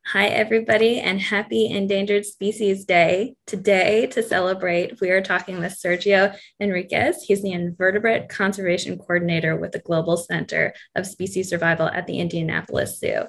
Hi, everybody, and happy Endangered Species Day. Today, to celebrate, we are talking with Sergio Enriquez. He's the Invertebrate Conservation Coordinator with the Global Center of Species Survival at the Indianapolis Zoo.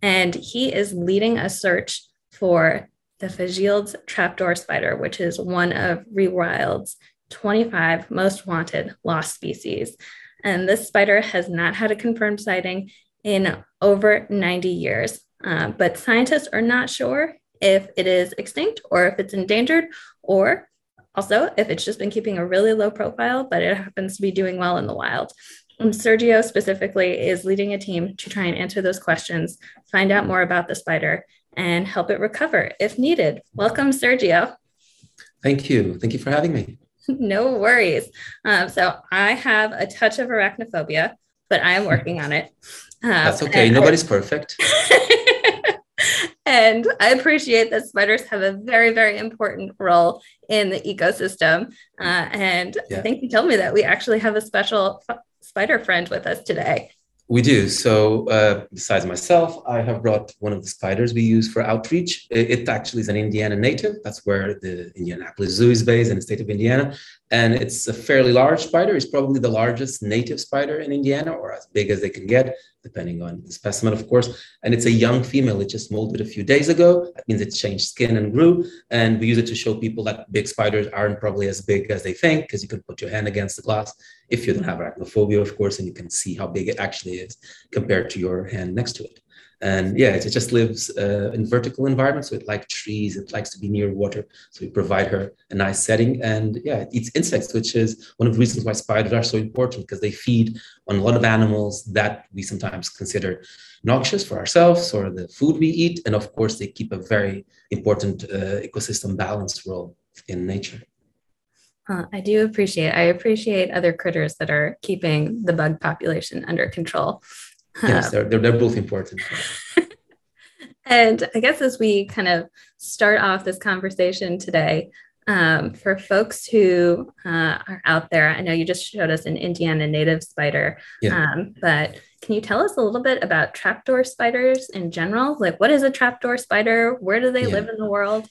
And he is leading a search for the Fagildes trapdoor spider, which is one of Rewild's 25 most wanted lost species. And this spider has not had a confirmed sighting in over 90 years. But scientists are not sure if it is extinct or if it's endangered, or also if it's just been keeping a really low profile, but it happens to be doing well in the wild. And Sergio specifically is leading a team to try and answer those questions, find out more about the spider, and help it recover if needed. Welcome, Sergio. Thank you. Thank you for having me. No worries. So I have a touch of arachnophobia, but I am working on it. That's okay. Nobody's perfect. And I appreciate that spiders have a very, very important role in the ecosystem. I think you told me that we actually have a special spider friend with us today. We do. So besides myself, I have brought one of the spiders we use for outreach. It actually is an Indiana native. That's where the Indianapolis Zoo is based in the state of Indiana. And it's a fairly large spider. It's probably the largest native spider in Indiana, or as big as they can get, depending on the specimen, of course. And it's a young female. It just molded a few days ago. That means it changed skin and grew. And we use it to show people that big spiders aren't probably as big as they think, because you can put your hand against the glass if you don't have arachnophobia, of course, and you can see how big it actually is compared to your hand next to it. And yeah, it just lives in vertical environments. So it likes trees, it likes to be near water. So we provide her a nice setting. And yeah, it eats insects, which is one of the reasons why spiders are so important, because they feed on a lot of animals that we sometimes consider noxious for ourselves or the food we eat. And of course, they keep a very important ecosystem balance role in nature. I appreciate other critters that are keeping the bug population under control. Yes, they're both important. And I guess as we kind of start off this conversation today, for folks who are out there, I know you just showed us an Indiana native spider, but can you tell us a little bit about trapdoor spiders in general? Like, what is a trapdoor spider? Where do they live in the world?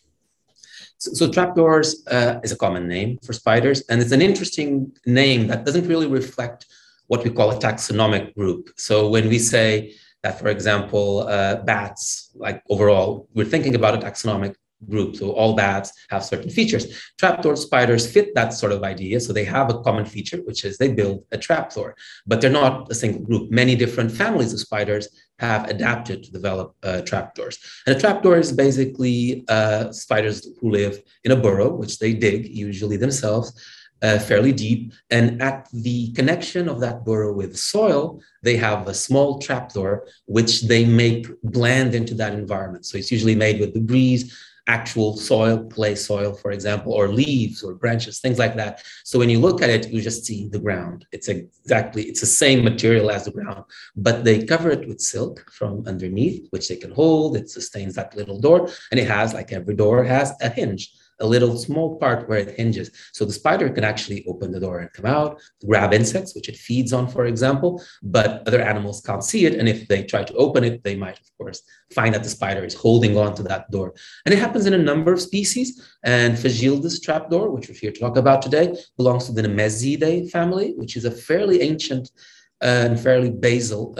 So trapdoors is a common name for spiders, and it's an interesting name that doesn't really reflect what we call a taxonomic group. So when we say that, for example, bats, like overall, we're thinking about a taxonomic group. So all bats have certain features. Trapdoor spiders fit that sort of idea. So they have a common feature, which is they build a trapdoor, but they're not a single group. Many different families of spiders have adapted to develop trapdoors. And a trapdoor is basically spiders who live in a burrow, which they dig usually themselves, fairly deep. And at the connection of that burrow with soil, they have a small trapdoor, which they make blend into that environment. So it's usually made with debris, actual soil, clay soil, for example, or leaves or branches, things like that. So when you look at it, you just see the ground. It's the same material as the ground, but they cover it with silk from underneath, which they can hold. It sustains that little door. And it has, like every door, has a hinge, a little small part where it hinges. So the spider can actually open the door and come out, grab insects, which it feeds on, for example, but other animals can't see it. And if they try to open it, they might, of course, find that the spider is holding on to that door. And it happens in a number of species. And Fagildes trapdoor, which we're here to talk about today, belongs to the Nemezidae family, which is a fairly ancient and fairly basal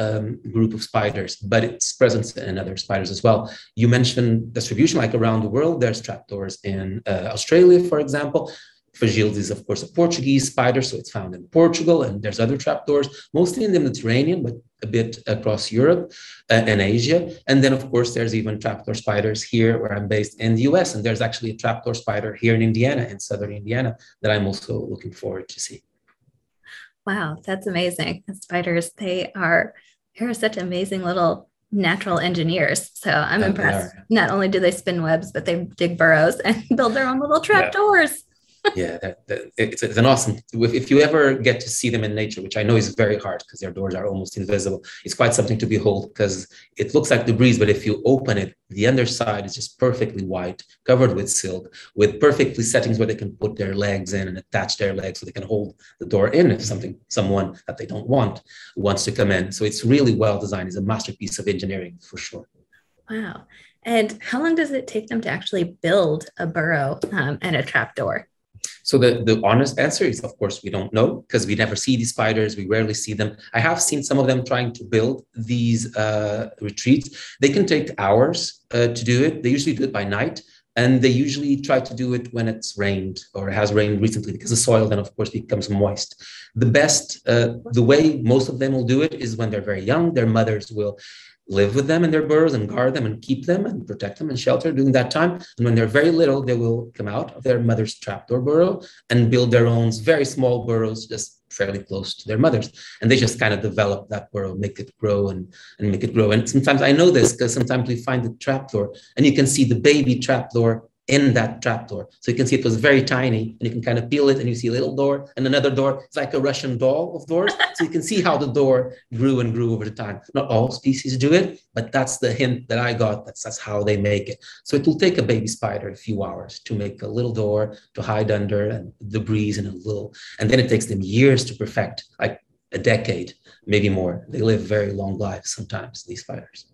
group of spiders, but it's present in other spiders as well. You mentioned distribution, like around the world, there's trapdoors in Australia, for example. Fagildes is, of course, a Portuguese spider, so it's found in Portugal, and there's other trapdoors, mostly in the Mediterranean, but a bit across Europe and Asia. And then, of course, there's even trapdoor spiders here where I'm based in the US, and there's actually a trapdoor spider here in Indiana, in southern Indiana, that I'm also looking forward to see. Wow, that's amazing. And spiders, they're such amazing little natural engineers. So I'm They impressed. are. Not only do they spin webs, but they dig burrows and build their own little Yeah. trapdoors. Yeah, it's an awesome. If you ever get to see them in nature, which I know is very hard because their doors are almost invisible, it's quite something to behold because it looks like the breeze, but if you open it, the underside is just perfectly white, covered with silk, with perfectly settings where they can put their legs in and attach their legs so they can hold the door in if someone that they don't want wants to come in. So it's really well designed. It's a masterpiece of engineering for sure. Wow. And how long does it take them to actually build a burrow and a trapdoor? So the honest answer is, of course, we don't know because we never see these spiders. We rarely see them. I have seen some of them trying to build these retreats. They can take hours to do it. They usually do it by night. And they usually try to do it when it's rained or it has rained recently because the soil then, of course, becomes moist. The way most of them will do it is when they're very young. Their mothers will live with them in their burrows and guard them and keep them and protect them and shelter during that time. And when they're very little, they will come out of their mother's trapdoor burrow and build their own very small burrows just fairly close to their mother's. And they just kind of develop that burrow, make it grow and make it grow. And sometimes I know this because sometimes we find the trapdoor and you can see the baby trapdoor in that trapdoor. So you can see it was very tiny and you can kind of peel it and you see a little door and another door. It's like a Russian doll of doors. So you can see how the door grew and grew over the time. Not all species do it, but that's the hint that I got. That's how they make it. So it will take a baby spider a few hours to make a little door to hide under and the breeze and and then it takes them years to perfect, like a decade, maybe more. They live very long lives sometimes, these spiders.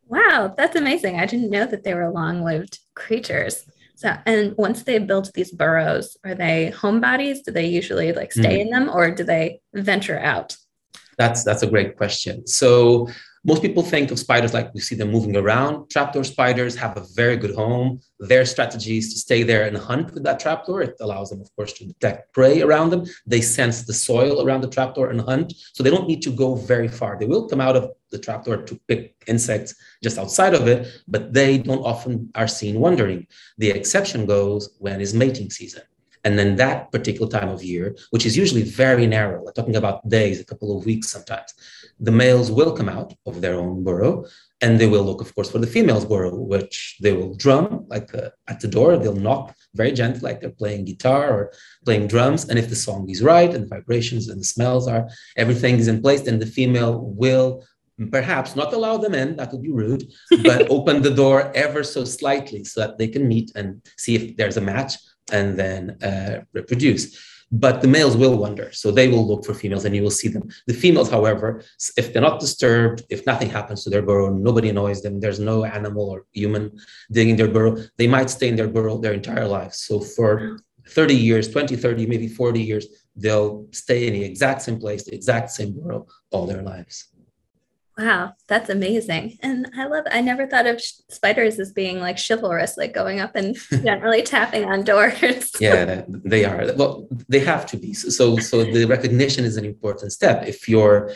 Wow, that's amazing. I didn't know that they were long-lived creatures. So, and once they build these burrows, are they homebodies? Do they usually like stay in Mm. them or do they venture out? That's a great question. So most people think of spiders like we see them moving around. Trapdoor spiders have a very good home. Their strategy is to stay there and hunt with that trapdoor. It allows them, of course, to detect prey around them. They sense the soil around the trapdoor and hunt. So they don't need to go very far. They will come out of the trapdoor to pick insects just outside of it, but they don't often are seen wandering. The exception goes when it's mating season. And then that particular time of year, which is usually very narrow, we're talking about days, a couple of weeks sometimes, the males will come out of their own burrow and they will look, of course, for the female's burrow, which they will drum like at the door. They'll knock very gently, like they're playing guitar or playing drums. And if the song is right and the vibrations and the smells are, everything is in place, then the female will perhaps not allow them in, that would be rude, but open the door ever so slightly so that they can meet and see if there's a match and then reproduce. But the males will wander, so they will look for females and you will see them. The females, however, if they're not disturbed, if nothing happens to their burrow, nobody annoys them, there's no animal or human digging their burrow, they might stay in their burrow their entire lives. So for 30 years, 20, 30, maybe 40 years, they'll stay in the exact same place, the exact same burrow all their lives. Wow, that's amazing. And I never thought of spiders as being like chivalrous, like going up and gently tapping on doors. Yeah, they are. Well, they have to be. So the recognition is an important step. If you're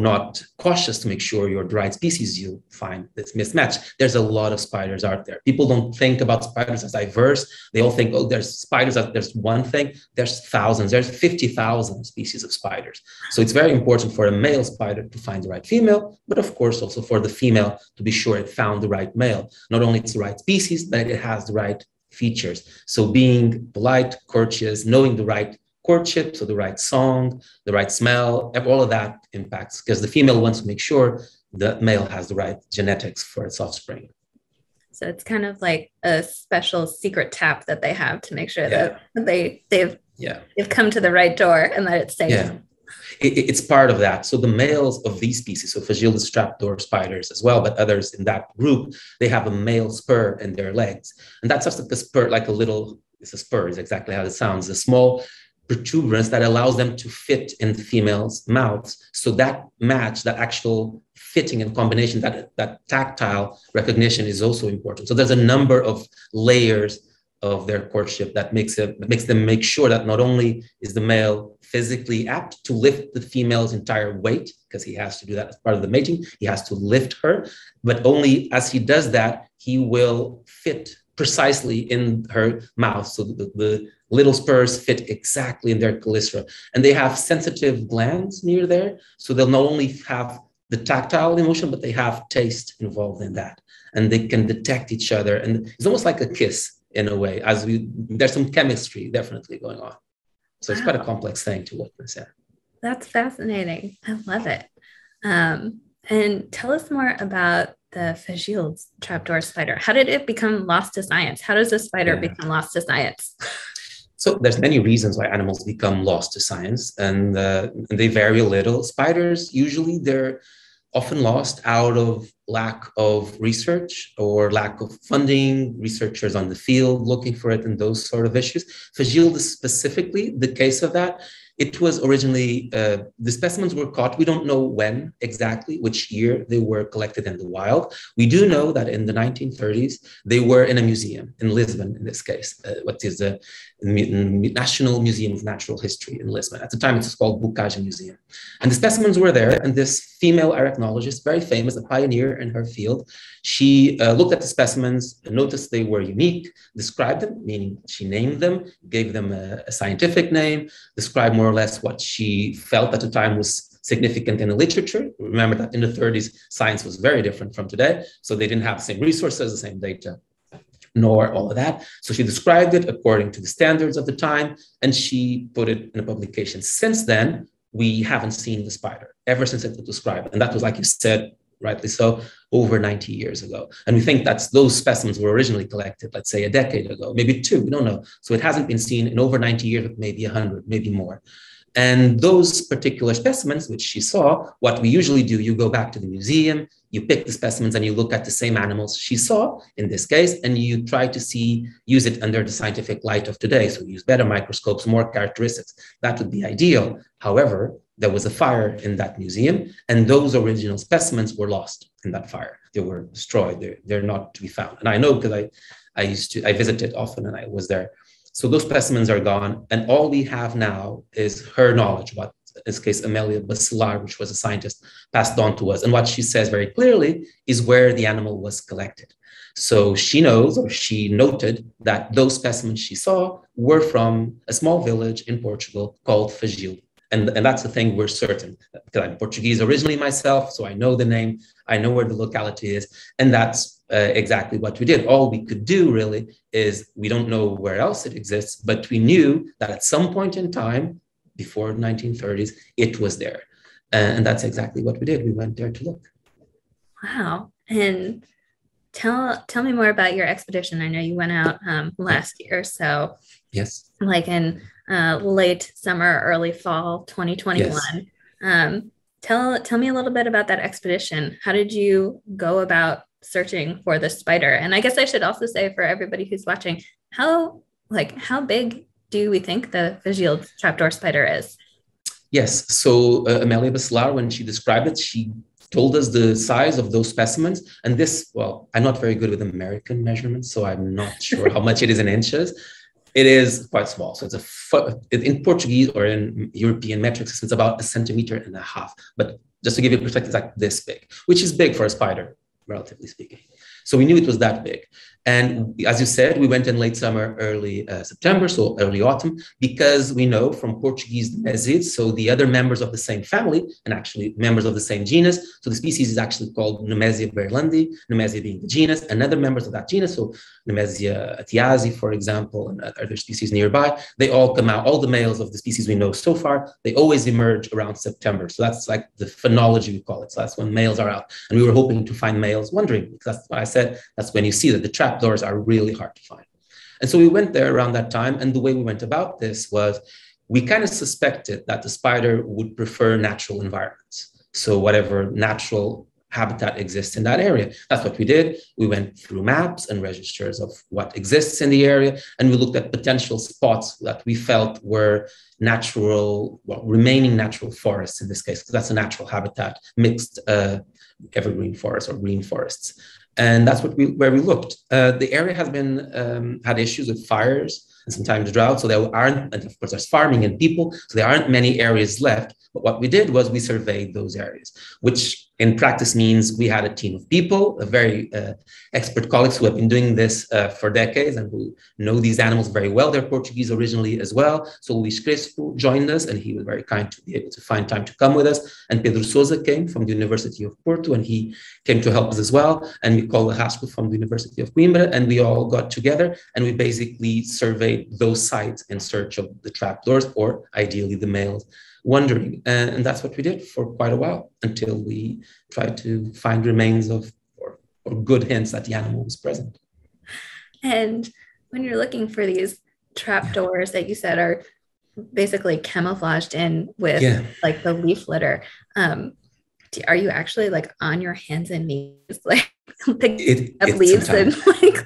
not cautious to make sure you're the right species, you find this mismatch. There's a lot of spiders out there. People don't think about spiders as diverse. They all think, oh, there's spiders, there's one thing. There's thousands, there's 50,000 species of spiders. So it's very important for a male spider to find the right female, but of course also for the female to be sure it found the right male. Not only it's the right species, but it has the right features. So being polite, courteous, knowing the right courtship, so the right song, the right smell, all of that impacts because the female wants to make sure the male has the right genetics for its offspring. So it's kind of like a special secret tap that they have to make sure Yeah. that they've Yeah. they've come to the right door and that it's safe. Yeah. It's part of that. So the males of these species, so Phagilus trapdoor spiders as well, but others in that group, they have a male spur in their legs. And that's just like a spur, like a little, it's a spur, is exactly how it sounds, a small protuberance that allows them to fit in the female's mouths. So that match, that actual fitting and combination, that tactile recognition is also important. So there's a number of layers of their courtship that makes them make sure that not only is the male physically apt to lift the female's entire weight, because he has to do that as part of the mating, he has to lift her, but only as he does that, he will fit precisely in her mouth. So the little spurs fit exactly in their chelicera. And they have sensitive glands near there. So they'll not only have the tactile emotion, but they have taste involved in that. And they can detect each other. And it's almost like a kiss in a way, there's some chemistry definitely going on. So it's quite a complex thing to witness. That's fascinating. I love it. And tell us more about the Fagil's trapdoor spider. How did it become lost to science? How does a spider become lost to science? So there's many reasons why animals become lost to science, and they vary a little. Spiders, usually they're often lost out of lack of research or lack of funding, researchers on the field looking for it, and those sort of issues. Fagile is specifically the case of that. It was originally, the specimens were caught. We don't know when exactly, which year they were collected in the wild. We do know that in the 1930s, they were in a museum in Lisbon, in this case, what is the National Museum of Natural History in Lisbon. At the time, it was called Bocage Museum. And the specimens were there, and this female arachnologist, very famous, a pioneer in her field, she looked at the specimens, noticed they were unique, described them, meaning she named them, gave them a scientific name, described more or less what she felt at the time was significant in the literature. Remember that in the 30s, science was very different from today. So they didn't have the same resources, the same data, nor all of that. So she described it according to the standards of the time, and she put it in a publication. Since then, we haven't seen the spider, ever since it was described. And that was, like you said, rightly so, over 90 years ago. And we think that's those specimens were originally collected, let's say a decade ago, maybe two, we don't know. So it hasn't been seen in over 90 years, maybe 100, maybe more. And those particular specimens, which she saw, what we usually do, you go back to the museum, you pick the specimens and you look at the same animals she saw in this case, and you try to use it under the scientific light of today. So use better microscopes, more characteristics. That would be ideal. However, there was a fire in that museum, and those original specimens were lost in that fire. They were destroyed. They're not to be found. And I know because I visited often and I was there. So those specimens are gone, and all we have now is her knowledge, what in this case, Amélia Bacelar, which was a scientist, passed on to us. And what she says very clearly is where the animal was collected. So she knows, or she noted, that those specimens she saw were from a small village in Portugal called Fagil. And that's the thing we're certain, because I'm Portuguese originally myself, so I know the name, I know where the locality is, and that's exactly what we did. All we could do really is, we don't know where else it exists, but we knew that at some point in time, before the 1930s, it was there. And that's exactly what we did. We went there to look. Wow. And tell me more about your expedition. I know you went out last year, so yes, like in late summer, early fall 2021. Yes. Tell me a little bit about that expedition. How did you go about searching for the spider? And I guess I should also say, for everybody who's watching, how big do we think the Fagil trapdoor spider is? Yes, so Amélia Bacelar, when she described it, she told us the size of those specimens. And this, well, I'm not very good with American measurements, so I'm not sure how much it is in inches. It is quite small. So in Portuguese or in European metric systems, it's about 1.5 centimeters. But just to give you a perspective, it's like this big, which is big for a spider, relatively speaking. So we knew it was that big. And as you said, we went in late summer, early September, so early autumn, because we know from Portuguese Nemesids, so the other members of the same family, and actually members of the same genus. So the species is actually called Nemesia berlandi, Nemesia being the genus, and other members of that genus, so Nemesia attiasi, for example, and other species nearby, they all come out, all the males of the species we know so far, they always emerge around September. So that's like the phenology, we call it. So that's when males are out. And we were hoping to find males, wondering, because that's what I said, that's when you see that the trapdoors are really hard to find. And so we went there around that time. And the way we went about this was, we kind of suspected that the spider would prefer natural environments. So whatever natural habitat exists in that area. That's what we did. We went through maps and registers of what exists in the area. And we looked at potential spots that we felt were natural, well, remaining natural forests in this case, because that's a natural habitat, mixed evergreen forests or green forests. And that's where we looked. The area has been had issues with fires and sometimes drought. So there aren't, and of course there's farming and people, so there aren't many areas left. But what we did was we surveyed those areas, which In practice means we had a team of people, a very expert colleagues who have been doing this for decades and who know these animals very well. They're Portuguese originally as well. So Luís Crespo joined us, and he was very kind to be able to find time to come with us. And Pedro Sousa came from the University of Porto, and he came to help us as well. And Nicola Rasco from the University of Coimbra, and we all got together and we basically surveyed those sites in search of the trapdoors, or ideally the males wandering. And that's what we did for quite a while until we tried to find remains of or good hints that the animal was present. And when you're looking for these trapdoors that you said are basically camouflaged in with like the leaf litter, are you actually like on your hands and knees like picking up leaves and like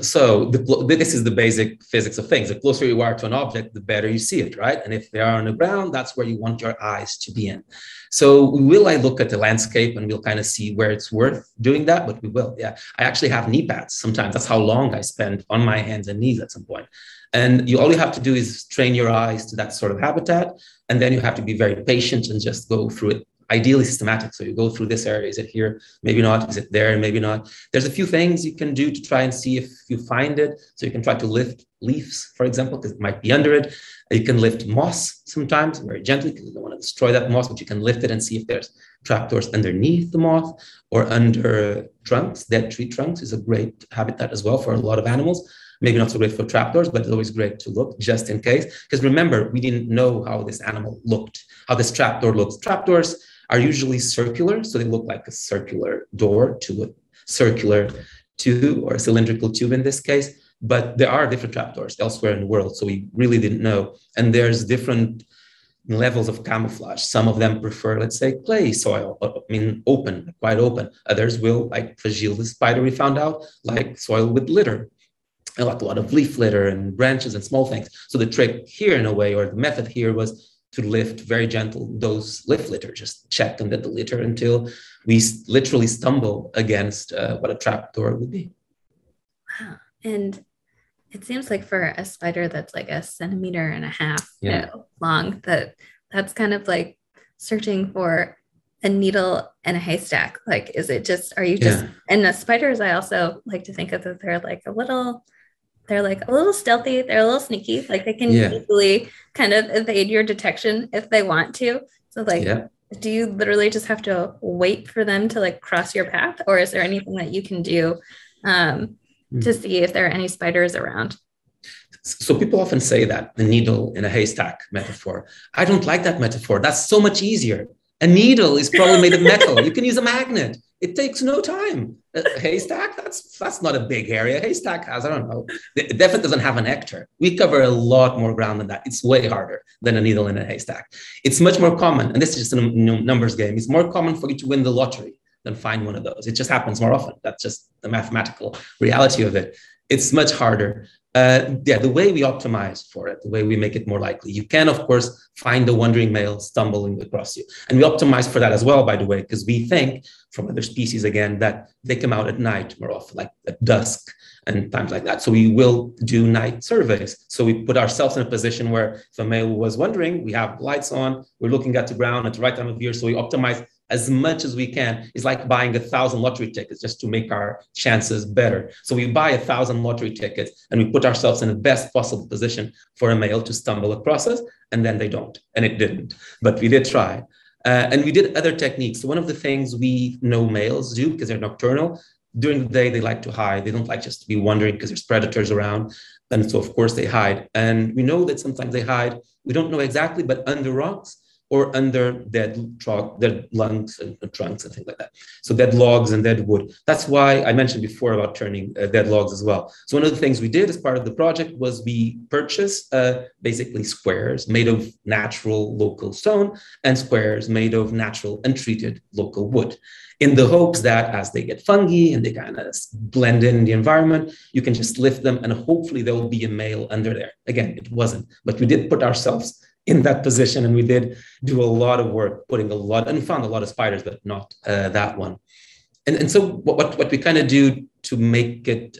so this is the basic physics of things. The closer you are to an object, the better you see it, right? And if they are on the ground, that's where you want your eyes to be in. So I look at the landscape and we'll kind of see where it's worth doing that, but we will. I actually have knee pads sometimes. That's how long I spend on my hands and knees at some point. And all you have to do is train your eyes to that sort of habitat. And then you have to be very patient and just go through it, ideally systematic. So you go through this area. Is it here? Maybe not. Is it there? Maybe not. There's a few things you can do to try and see if you find it. So you can try to lift leaves, for example, because it might be under it. You can lift moss sometimes very gently because you don't want to destroy that moss, but you can lift it and see if there's trapdoors underneath the moss or under trunks. Dead tree trunks is a great habitat as well for a lot of animals. Maybe not so great for trapdoors, but it's always great to look just in case. Because remember, we didn't know how this animal looked, how this trapdoor looks. Trapdoors are usually circular, so they look like a circular door to a circular tube or a cylindrical tube in this case. But there are different trapdoors elsewhere in the world, so we really didn't know. And there's different levels of camouflage. Some of them prefer, let's say, clay soil, open, quite open. Others will, like Fragile the spider we found out, like soil with litter. Like a lot of leaf litter and branches and small things. So the trick here, in a way, or the method here, was to lift very gentle those leaf litter, just check under the litter until we literally stumble against what a trapdoor would be. Wow. And it seems like for a spider that's like 1.5 centimeters long, that's kind of like searching for a needle in a haystack. Like, is it just, are you just, and the spiders, I also like to think of that they're like a little stealthy. They're a little sneaky. Like they can easily kind of evade your detection if they want to. So like, do you literally just have to wait for them to like cross your path? Or is there anything that you can do to see if there are any spiders around? So people often say that, the needle in a haystack metaphor. I don't like that metaphor. That's so much easier. A needle is probably made of metal. You can use a magnet. It takes no time. A haystack, that's not a big area. A haystack has, I don't know, it definitely doesn't have an hectare. We cover a lot more ground than that. It's way harder than a needle in a haystack. It's much more common, and this is just a numbers game. It's more common for you to win the lottery than find one of those. It just happens more often. That's just the mathematical reality of it. It's much harder. The way we optimize for it, the way we make it more likely, you can, of course, find the wandering male stumbling across you. And we optimize for that as well, by the way, because we think from other species, again, that they come out at night more often, like at dusk and times like that. So we will do night surveys. So we put ourselves in a position where if a male was wandering, we have lights on, we're looking at the ground at the right time of year. So we optimize as much as we can. It's like buying 1,000 lottery tickets just to make our chances better. So we buy 1,000 lottery tickets and we put ourselves in the best possible position for a male to stumble across us, and then they don't. And it didn't, but we did try. And we did other techniques. So one of the things we know males do, because they're nocturnal, during the day, they like to hide. They don't like just to be wandering because there's predators around. And so, of course, they hide. And we know that sometimes they hide. We don't know exactly, but under rocks, or under dead lungs and trunks and things like that. So dead logs and dead wood. That's why I mentioned before about turning dead logs as well. So one of the things we did as part of the project was we purchased basically squares made of natural local stone and squares made of natural untreated local wood, in the hopes that as they get fungi and they kind of blend in the environment, you can just lift them and hopefully there will be a male under there. Again, it wasn't, but we did put ourselves in that position, and we did do a lot of work, and found a lot of spiders, but not that one. And so what we kind of do to make it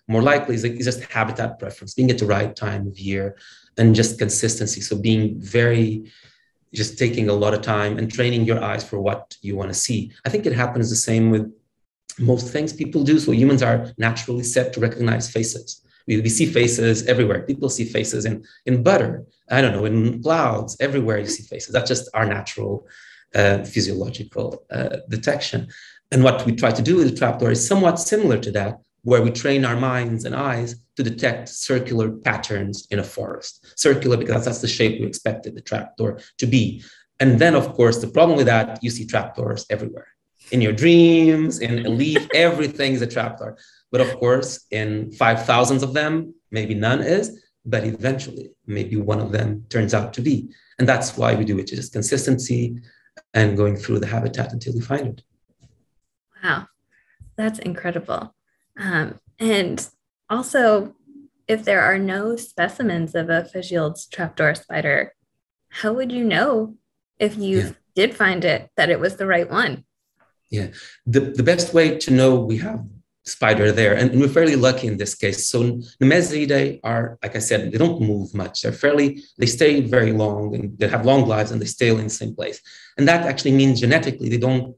more likely is just habitat preference, being at the right time of year, and just consistency. So being very just taking a lot of time and training your eyes for what you want to see. I think it happens the same with most things people do. So humans are naturally set to recognize faces. We see faces everywhere. People see faces in butter. I don't know, in clouds, everywhere you see faces. That's just our natural physiological detection. And what we try to do with the trapdoor is somewhat similar to that, where we train our minds and eyes to detect circular patterns in a forest. Circular because that's the shape we expected the trapdoor to be. And then, of course, the problem with that, you see trapdoors everywhere. In your dreams, in a leaf, everything is a trapdoor. But of course, in 5,000 of them, maybe none is, but eventually, maybe one of them turns out to be. And that's why we do it, just consistency and going through the habitat until we find it. Wow, that's incredible. And also, if there are no specimens of a Fischl's trapdoor spider, how would you know if you did find it, that it was the right one? Yeah, the best way to know we have spider there, and we're fairly lucky in this case. So Nemesidae are, like I said, they don't move much. They stay very long, and they have long lives, and they stay in the same place. And that actually means genetically they don't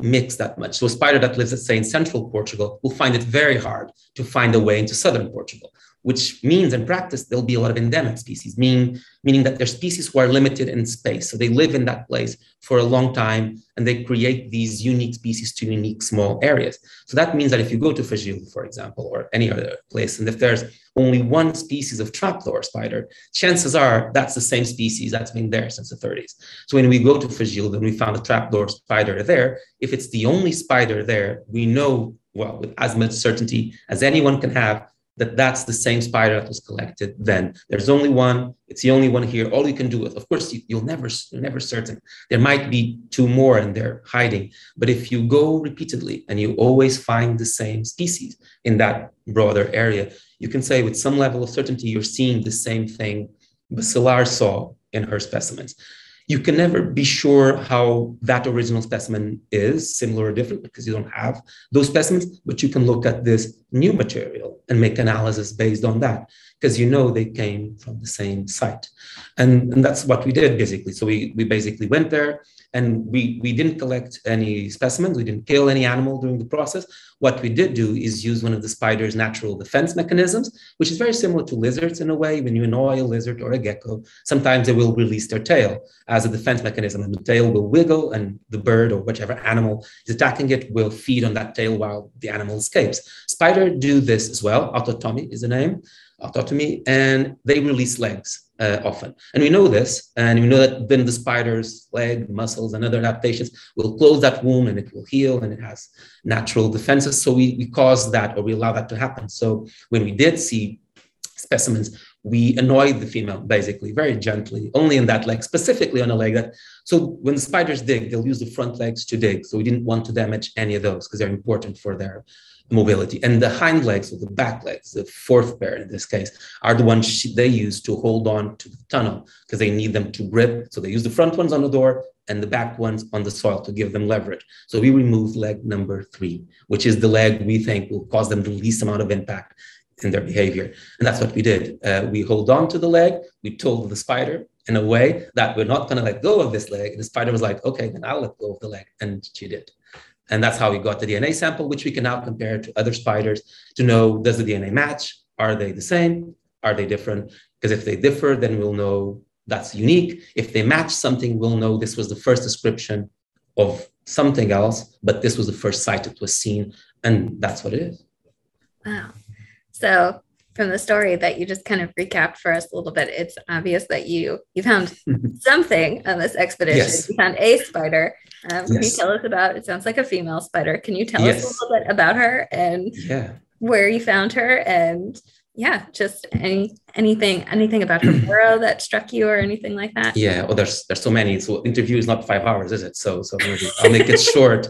mix that much. So a spider that lives, let's say, in central Portugal will find it very hard to find a way into southern Portugal, which means in practice, there'll be a lot of endemic species, meaning that they're species who are limited in space. So they live in that place for a long time, and they create these unique species to unique small areas. So that means that if you go to Fischl, for example, or any other place, and if there's only one species of trapdoor spider, chances are that's the same species that's been there since the 30s. So when we go to Fischl and we found a trapdoor spider there, if it's the only spider there, we know, well, with as much certainty as anyone can have, that that's the same spider that was collected then. There's only one. It's the only one here. All you can do is, of course, you're never certain. There might be two more and they're hiding. But if you go repeatedly and you always find the same species in that broader area, you can say with some level of certainty, you're seeing the same thing Bacillar saw in her specimens. You can never be sure how that original specimen is, similar or different, because you don't have those specimens, but you can look at this new material and make analysis based on that, because you know they came from the same site. And that's what we did, basically. So we basically went there, and we didn't collect any specimens. We didn't kill any animal during the process. What we did do is use one of the spider's natural defense mechanisms, which is very similar to lizards in a way. When you annoy a lizard or a gecko, sometimes they will release their tail as a defense mechanism, and the tail will wiggle, and the bird or whichever animal is attacking it will feed on that tail while the animal escapes. Spider do this as well. Autotomy is the name. Autotomy, and they release legs often. And we know this, and we know that then the spider's leg, muscles, and other adaptations will close that wound, and it will heal, and it has natural defenses. So we cause that, or we allow that to happen. So when we did see specimens, we annoyed the female, basically, very gently, only in that leg, specifically on a leg. So when the spiders dig, they'll use the front legs to dig. So we didn't want to damage any of those because they're important for their mobility. And the hind legs, or the back legs, the fourth pair in this case, are the ones they use to hold on to the tunnel because they need them to grip. So they use the front ones on the door and the back ones on the soil to give them leverage. So we removed leg number 3, which is the leg we think will cause them the least amount of impact in their behavior. And that's what we did. We hold on to the leg. We told the spider in a way that we're not going to let go of this leg. And the spider was like, okay, then I'll let go of the leg. And she did. And that's how we got the DNA sample, which we can now compare to other spiders to know, does the DNA match? Are they the same? Are they different? Because if they differ, then we'll know that's unique. If they match something, we'll know this was the first description of something else, but this was the first site it was seen. And that's what it is. Wow. So from the story that you just kind of recapped for us a little bit, it's obvious that you found something on this expedition. Yes. You found a spider. Can you tell us about, it sounds like a female spider. Can you tell us a little bit about her and where you found her, and just anything about her burrow that struck you or anything like that? Yeah, there's so many. So interview is not 5 hours, is it? So maybe I'll make it short.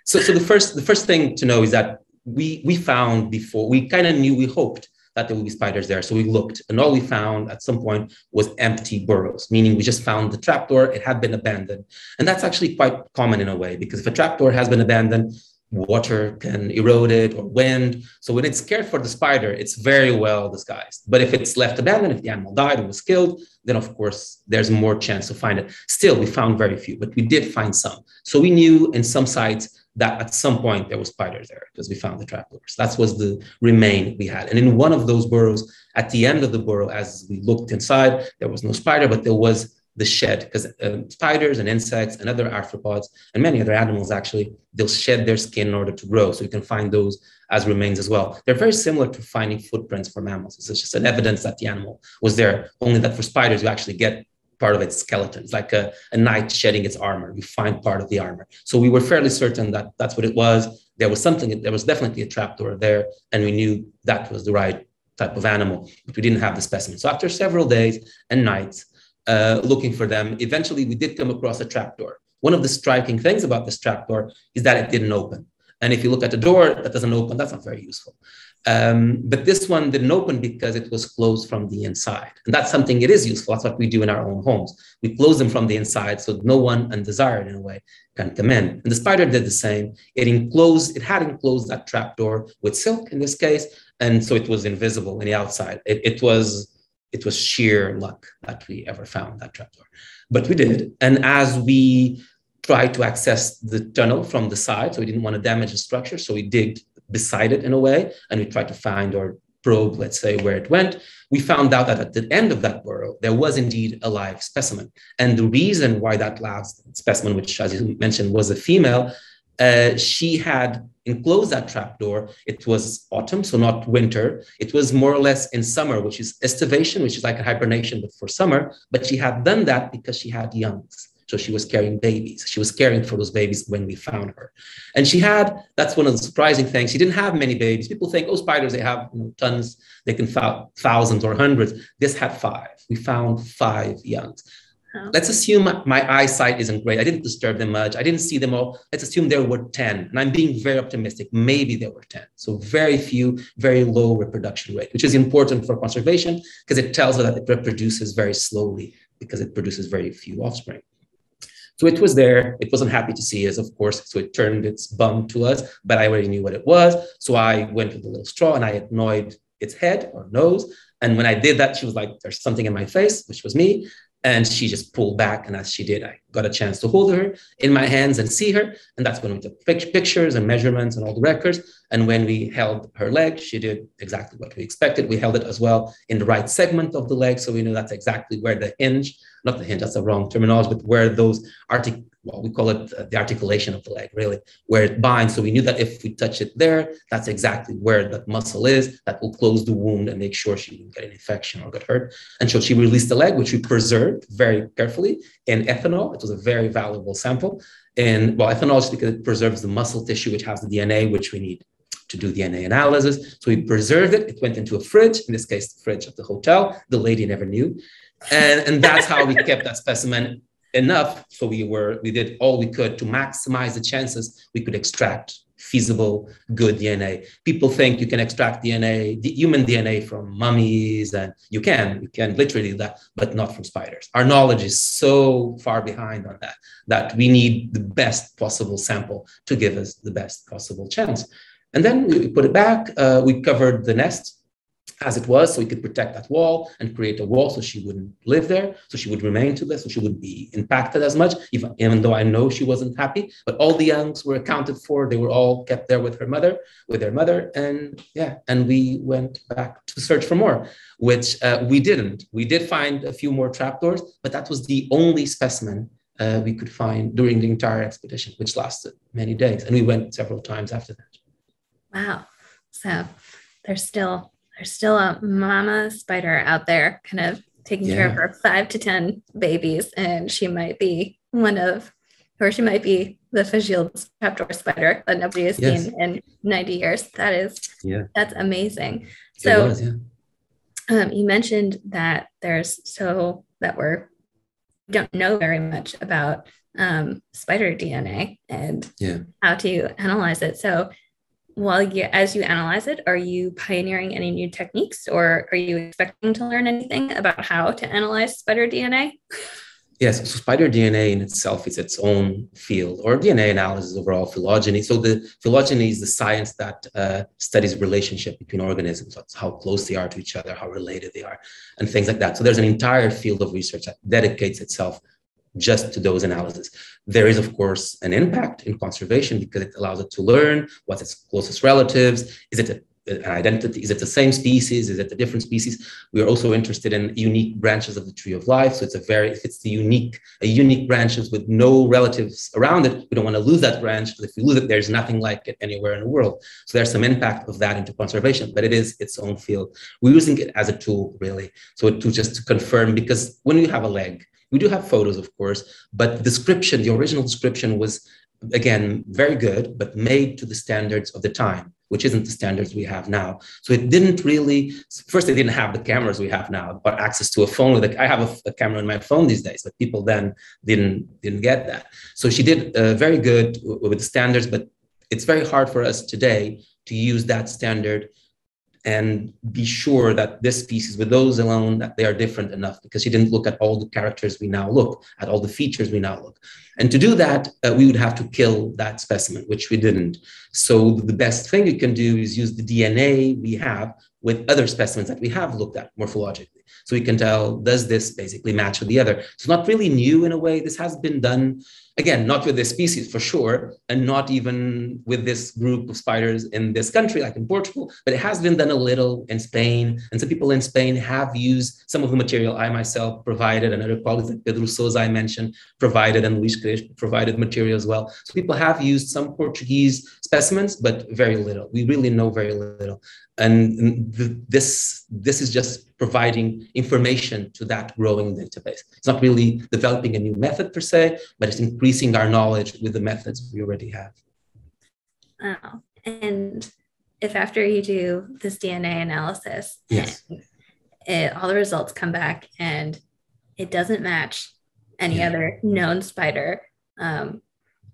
So the first thing to know is that we found before, we kind of knew, we hoped that there would be spiders there. So we looked, and all we found at some point was empty burrows, meaning we just found the trapdoor, it had been abandoned. And that's actually quite common in a way, because if a trapdoor has been abandoned, water can erode it or wind. So when it's cared for the spider, it's very well disguised. But if it's left abandoned, if the animal died or was killed, then of course there's more chance to find it. Still, we found very few, but we did find some. So we knew in some sites that at some point there were spiders there because we found the trapdoors. That was the remain we had. And in one of those burrows, at the end of the burrow, as we looked inside, there was no spider, but there was the shed, because spiders and insects and other arthropods and many other animals, actually, they'll shed their skin in order to grow. So you can find those as remains as well. They're very similar to finding footprints for mammals. It's just an evidence that the animal was there, only that for spiders, you actually get part of its skeleton. It's like a knight shedding its armor. You find part of the armor. So we were fairly certain that that's what it was. There was something, there was definitely a trapdoor there, and we knew that was the right type of animal, but we didn't have the specimen. So after several days and nights, looking for them, eventually we did come across a trapdoor. One of the striking things about this trapdoor is that it didn't open. And if you look at the door that doesn't open, that's not very useful. But this one didn't open because it was closed from the inside. And that's something it is useful. That's what we do in our own homes. We close them from the inside so no one undesired, in a way, can come in. And the spider did the same. It had enclosed that trapdoor with silk in this case. And so it was invisible on the outside. It was sheer luck that we ever found that trapdoor. But we did. And as we tried to access the tunnel from the side, so we didn't want to damage the structure, so we digged beside it in a way, and we tried to find or probe, let's say, where it went. We found out that at the end of that burrow, there was indeed a live specimen. And the reason why that last specimen, which, as you mentioned, was a female, she had enclosed that trapdoor. It was autumn, so not winter. It was more or less in summer, which is estivation, which is like a hibernation, but for summer. But she had done that because she had youngs. So she was carrying babies. She was caring for those babies when we found her. And that's one of the surprising things. She didn't have many babies. People think, oh, spiders, they have tons. They can found thousands or hundreds. This had 5. We found 5 youngs. Let's assume my eyesight isn't great. I didn't disturb them much. I didn't see them all. Let's assume there were 10. And I'm being very optimistic. Maybe there were 10. So very few, very low reproduction rate, which is important for conservation because it tells us that it reproduces very slowly because it produces very few offspring. So it was there. It wasn't happy to see us, of course. So it turned its bum to us, but I already knew what it was. So I went with a little straw and I annoyed its head or nose. And when I did that, she was like, there's something in my face, which was me. And she just pulled back. And as she did, I got a chance to hold her in my hands and see her. And that's when we took pictures and measurements and all the records. And when we held her leg, she did exactly what we expected. We held it as well in the right segment of the leg. So we knew that's exactly where the hinge, not the hinge, that's the wrong terminology, but where those we call it the articulation of the leg, really, where it binds. So we knew that if we touch it there, that's exactly where that muscle is that will close the wound and make sure she didn't get an infection or get hurt. And so she released the leg, which we preserved very carefully in ethanol. It was a very valuable sample. And ethanol is because it preserves the muscle tissue, which has the DNA, which we need to do DNA analysis. So we preserved it. It went into a fridge, in this case, the fridge of the hotel. The lady never knew. And that's how we kept that specimen enough. So we did all we could to maximize the chances we could extract feasible, good DNA. People think you can extract DNA, human DNA from mummies, and you can literally do that, but not from spiders. Our knowledge is so far behind on that we need the best possible sample to give us the best possible chance. And then we put it back. We covered the nest as it was, so we could protect that wall and create a wall so she wouldn't live there, so she would remain to this, so she wouldn't be impacted as much, even though I know she wasn't happy. But all the youngs were accounted for. They were all kept there with their mother, and we went back to search for more, which we didn't. We did find a few more trapdoors, but that was the only specimen we could find during the entire expedition, which lasted many days. And we went several times after that. Wow. So there's still a mama spider out there kind of taking care of her 5 to 10 babies. And she might be she might be the fragile trapdoor spider that nobody has seen in 90 years. That's amazing. So you mentioned that we don't know very much about spider DNA and how to analyze it. So as you analyze it, are you pioneering any new techniques, or are you expecting to learn anything about how to analyze spider DNA? Yes, so spider DNA in itself is its own field, or DNA analysis overall, phylogeny. So the phylogeny is the science that studies relationship between organisms, that's how close they are to each other, how related they are, and things like that. So there's an entire field of research that dedicates itself just to those analyses. There is, of course, an impact in conservation because it allows it to learn what's its closest relatives. Is it an identity? Is it the same species? Is it a different species? We are also interested in unique branches of the tree of life. So if it's a unique branches with no relatives around it, we don't want to lose that branch. Because if we lose it, there's nothing like it anywhere in the world. So there's some impact of that into conservation, but it is its own field. We're using it as a tool, really. So to just to confirm, because when you have a leg, we do have photos, of course, but the original description was, again, very good, but made to the standards of the time, which isn't the standards we have now. So it didn't really, first, they didn't have the cameras we have now, but access to a phone. I have a camera on my phone these days, but people then didn't get that. So she did very good with the standards, but it's very hard for us today to use that standard and be sure that this species, with those alone, that they are different enough, because she didn't look at all the characters we now look at, all the features we now look. And to do that, we would have to kill that specimen, which we didn't. So the best thing you can do is use the DNA we have with other specimens that we have looked at morphologically. So we can tell, does this basically match with the other? It's not really new in a way. This has been done, again, not with this species for sure, and not even with this group of spiders in this country, like in Portugal, but it has been done a little in Spain. And some people in Spain have used some of the material I myself provided, and other colleagues like Pedro Sousa I mentioned provided, and Luis Crespo provided material as well. So people have used some Portuguese specimens, but very little. We really know very little. And this is just providing information to that growing database. It's not really developing a new method per se, but it's increasing our knowledge with the methods we already have. Oh, and if after you do this DNA analysis, yes, all the results come back and it doesn't match any other known spider,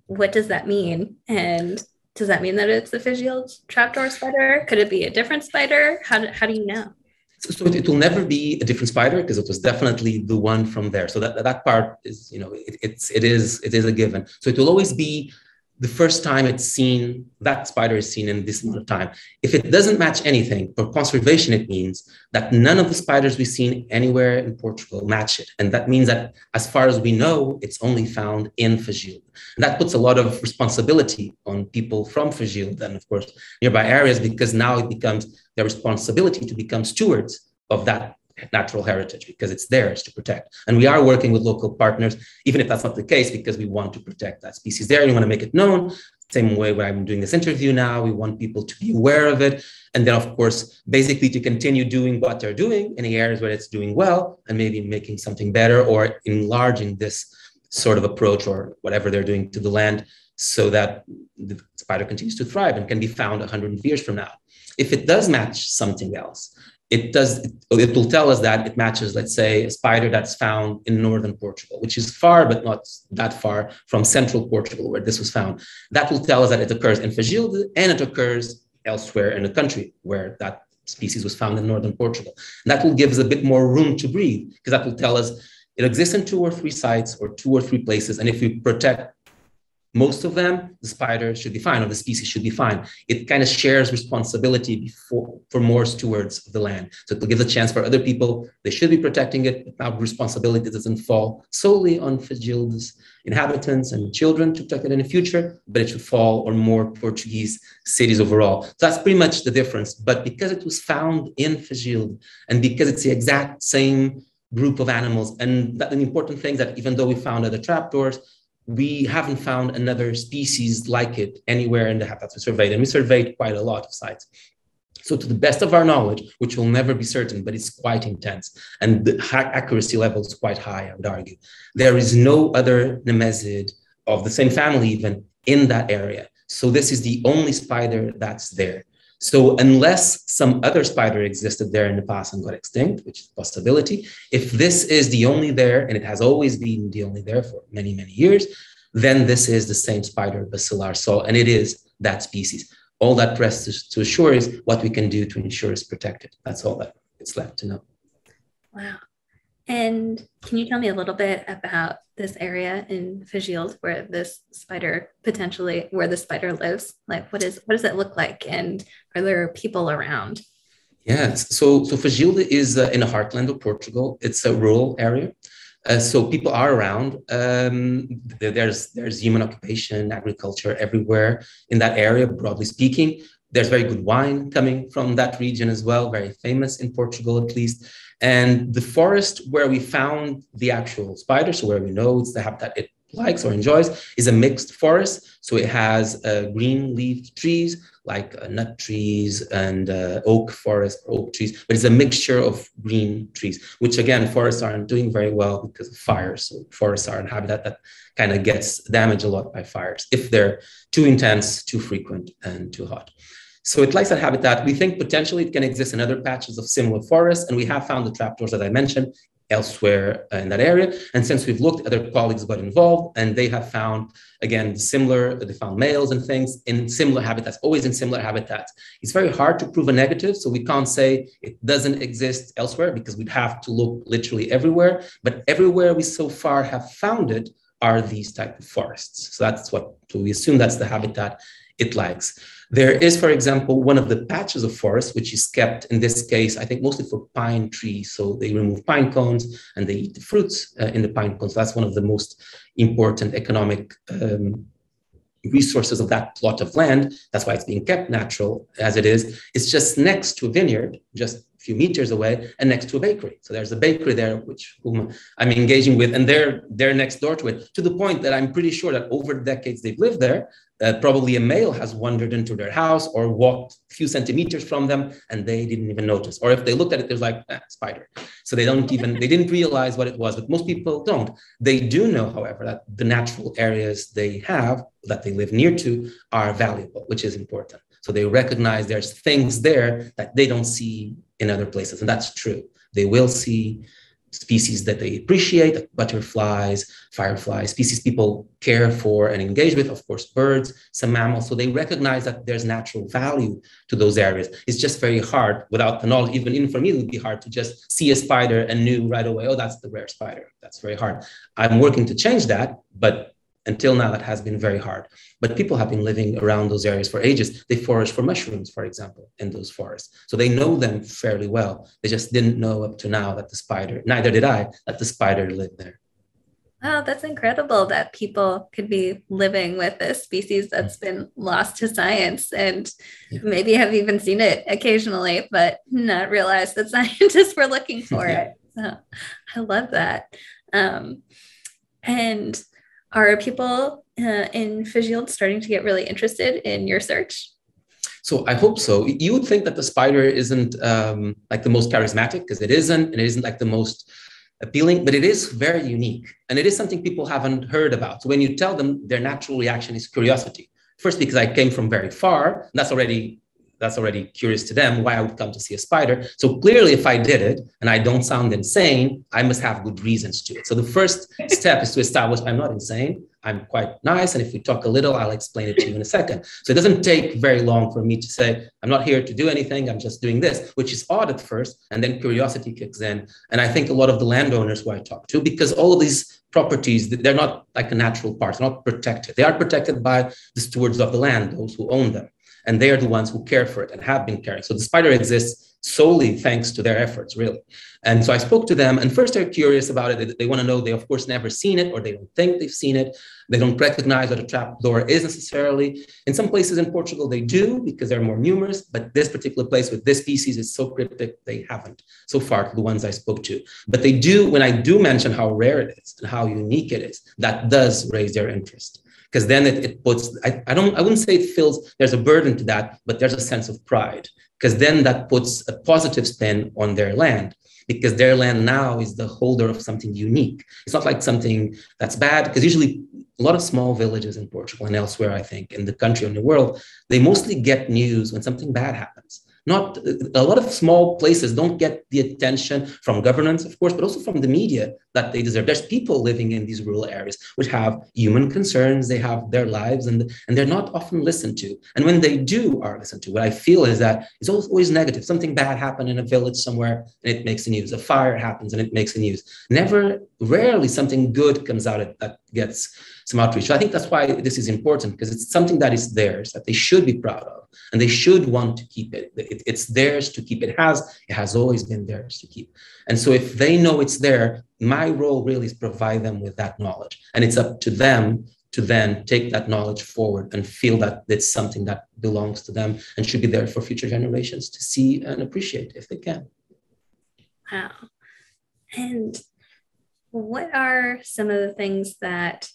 what does that mean? And does that mean that it's the Fijian trapdoor spider? Could it be a different spider? How do you know? So it will never be a different spider because it was definitely the one from there. So that part is, it is a given. So it will always be the first time it's seen, that spider is seen in this amount of time. If it doesn't match anything, for conservation, it means that none of the spiders we've seen anywhere in Portugal match it. And that means that as far as we know, it's only found in Fagilde. And that puts a lot of responsibility on people from Fagilde and, of course, nearby areas, because now it becomes their responsibility to become stewards of that natural heritage, because it's theirs to protect. And we are working with local partners, even if that's not the case, because we want to protect that species there and we want to make it known. Same way where I'm doing this interview now, we want people to be aware of it. And then, of course, basically to continue doing what they're doing in the areas where it's doing well, and maybe making something better or enlarging this sort of approach or whatever they're doing to the land, so that the spider continues to thrive and can be found 100 years from now. If it does match something else, it will tell us that it matches, let's say, a spider that's found in northern Portugal, which is far, but not that far from central Portugal where this was found. That will tell us that it occurs in Fagilde and it occurs elsewhere in the country where that species was found in northern Portugal. And that will give us a bit more room to breathe, because that will tell us it exists in 2 or 3 sites or 2 or 3 places. And if we protect most of them, the spider should be fine, or the species should be fine. It kind of shares responsibility for more stewards of the land. So it will give a chance for other people. They should be protecting it, but now responsibility doesn't fall solely on Fagilde's inhabitants and children to protect it in the future, but it should fall on more Portuguese cities overall. So that's pretty much the difference. But because it was found in Fagilde, and because it's the exact same group of animals, and that an important thing that even though we found other trapdoors, we haven't found another species like it anywhere in the habitats we surveyed. And we surveyed quite a lot of sites. So to the best of our knowledge, which will never be certain, but it's quite intense, and the accuracy level is quite high, I would argue, there is no other Nemesid of the same family even in that area. So this is the only spider that's there. So unless some other spider existed there in the past and got extinct, which is a possibility, if this is the only there, and it has always been the only there for many, many years, then this is the same spider Bacillar saw, and it is that species. All that rests to assure is what we can do to ensure it's protected. That's all that it's left to know. Wow. And can you tell me a little bit about this area in Fijild where this spider potentially where the spider lives? Like what does it look like? And are there people around? Yes. So Fagilda is in the heartland of Portugal. It's a rural area. So people are around. There's human occupation, agriculture everywhere in that area, broadly speaking. There's very good wine coming from that region as well, very famous in Portugal at least. And the forest where we found the actual spider, so where we know it's the habitat it likes or enjoys, is a mixed forest. So it has green leafed trees like nut trees and oak forest, oak trees, but it's a mixture of green trees, which again, forests aren't doing very well because of fires. So forests are a habitat that kind of gets damaged a lot by fires if they're too intense, too frequent, and too hot. So it likes that habitat. We think potentially it can exist in other patches of similar forests, and we have found the trapdoors that I mentioned elsewhere in that area. And since we've looked, other colleagues got involved, and they have found, again, they found males and things in similar habitats, always in similar habitats. It's very hard to prove a negative, so we can't say it doesn't exist elsewhere because we'd have to look literally everywhere. But everywhere we so far have found it are these type of forests. So we assume that's the habitat it likes. There is, for example, one of the patches of forest, which is kept in this case, I think mostly for pine trees. So they remove pine cones and they eat the fruits in the pine cones. So that's one of the most important economic resources of that plot of land. That's why it's being kept natural as it is. It's just next to a vineyard, just a few meters away, and next to a bakery. So there's a bakery there, whom I'm engaging with, and they're next door to it, to the point that I'm pretty sure that over the decades they've lived there, probably a male has wandered into their house or walked a few centimeters from them, and they didn't even notice. Or if they looked at it, there's like, spider. So they didn't realize what it was, but most people don't. They do know, however, that the natural areas they have, that they live near to, are valuable, which is important. So they recognize there's things there that they don't see in other places, and that's true. They will see species that they appreciate, like butterflies, fireflies, species people care for and engage with, of course, birds, some mammals. So they recognize that there's natural value to those areas. It's just very hard without the knowledge. Even for me, it would be hard to just see a spider and knew right away, oh, that's the rare spider. That's very hard. I'm working to change that, but until now, that has been very hard. But people have been living around those areas for ages. They forage for mushrooms, for example, in those forests. So they know them fairly well. They just didn't know up to now that neither did I, that the spider lived there. Wow, that's incredible that people could be living with a species that's been lost to science and maybe have even seen it occasionally, but not realized that scientists were looking for it. So I love that. And are people in Fijild starting to get really interested in your search? So I hope so. You would think that the spider isn't like the most charismatic, because it isn't, and it isn't like the most appealing, but it is very unique. And it is something people haven't heard about. So when you tell them, their natural reaction is curiosity. First, because I came from very far, that's already curious to them why I would come to see a spider. So clearly, if I did it and I don't sound insane, I must have good reasons to it. So the first step is to establish I'm not insane. I'm quite nice. And if we talk a little, I'll explain it to you in a second. So it doesn't take very long for me to say, I'm not here to do anything. I'm just doing this, which is odd at first. And then curiosity kicks in. And I think a lot of the landowners who I talk to, because all of these properties, they're not like a natural park, they're not protected. They are protected by the stewards of the land, those who own them. And they are the ones who care for it and have been caring. So the spider exists solely thanks to their efforts, really. And so I spoke to them, and first they're curious about it. They want to know, they of course never seen it, or they don't think they've seen it. They don't recognize what a trapdoor is necessarily. In some places in Portugal, they do because they're more numerous, but this particular place with this species is so cryptic, they haven't so far, the ones I spoke to. But they do, when I do mention how rare it is and how unique it is, that does raise their interest. Because then it puts, I wouldn't say it feels, there's a burden to that, but there's a sense of pride. Because then that puts a positive spin on their land, because their land now is the holder of something unique. It's not like something that's bad, because usually a lot of small villages in Portugal and elsewhere, I think, in the country and the world, they mostly get news when something bad happens. Not a lot of small places don't get the attention from governance, of course, but also from the media that they deserve. There's people living in these rural areas which have human concerns, they have their lives, and they're not often listened to. And when they are listened to, what I feel is that it's always negative. Something bad happened in a village somewhere and it makes the news. A fire happens and it makes the news. Rarely something good comes out of that gets some outreach. So I think that's why this is important, because it's something that is theirs, that they should be proud of, and they should want to keep it. It's theirs to keep. It has always been theirs to keep. And so if they know it's there, my role really is provide them with that knowledge. And it's up to them to then take that knowledge forward and feel that it's something that belongs to them and should be there for future generations to see and appreciate if they can. Wow. And what are some of the things that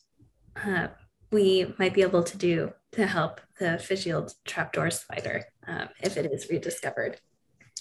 we might be able to do to help the Fijian trapdoor spider if it is rediscovered?